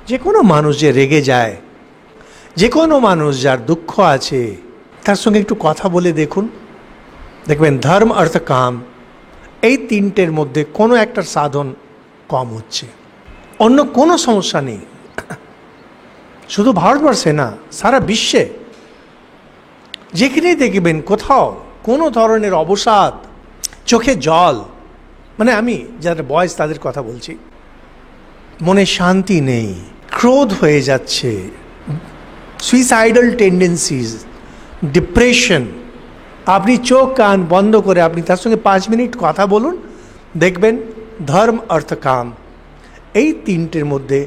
যে কোনো মানুষ যে রেগে যায়, যে কোনো মানুষ যার দুঃখ আছে, তার সঙ্গে একটু কথা বলে দেখুন, দেখবেন ধর্ম অর্থ কাম এই তিনটের মধ্যে কোনো একটার সাধন কম হচ্ছে। অন্য কোনো সমস্যা নেই, শুধু ভারতবর্ষে না, সারা বিশ্বে যেখানেই দেখবেন কোথাও কোনো ধরনের অবসাদ, চোখে জল, মানে আমি যারা বয়স তাদের কথা বলছি, মনে শান্তি নেই, ক্রোধ হয়ে যাচ্ছে, সুইসাইডাল টেন্ডেন্সিজ, ডিপ্রেশন, আপনি চোখ কান বন্ধ করে আপনি তার সঙ্গে 5 মিনিট কথা বলুন, দেখবেন ধর্ম অর্থ কাম এই তিনটের মধ্যে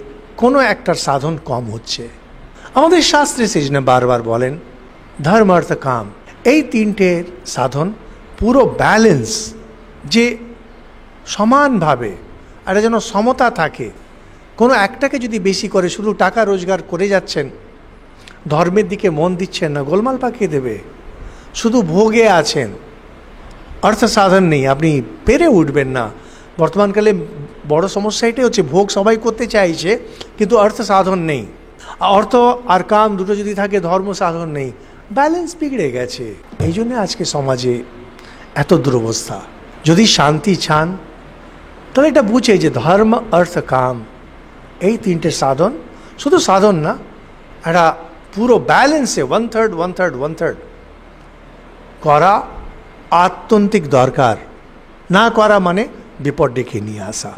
কোনো একটার সাধন কম হচ্ছে। আমাদের শাস্ত্রে সেই জন্য বারবার বলেন ধর্ম অর্থ কাম এই তিনটের সাধন পুরো ব্যালেন্স, যে সমানভাবে আর যেন সমতা থাকে। কোনো একটাকে যদি বেশি করে শুধু টাকা রোজগার করে যাচ্ছেন, ধর্মের দিকে মন দিচ্ছেন না, গোলমাল পাকিয়ে দেবে। শুধু ভোগে আছেন, অর্থ সাধন নেই, আপনি পেরে উঠবেন না। বর্তমানকালে বড় সমস্যা এটাই হচ্ছে, ভোগ সবাই করতে চাইছে কিন্তু অর্থ সাধন নেই। অর্থ আর কাম দুটো যদি থাকে, ধর্ম সাধন নেই, ব্যালেন্স বিগড়ে গেছে। এই জন্য আজকে সমাজে এত দুরবস্থা। যদি শান্তি চান তাহলে এটা বুঝে যে ধর্ম অর্থ কাম এই তিনটে সাধন, শুধু সাধন না, একটা পুরো ব্যালেন্সে 1/3 1/3 1/3 করা আত্যন্তিক দরকার। না করা মানে বিপদ ডেকে নিয়ে আসা।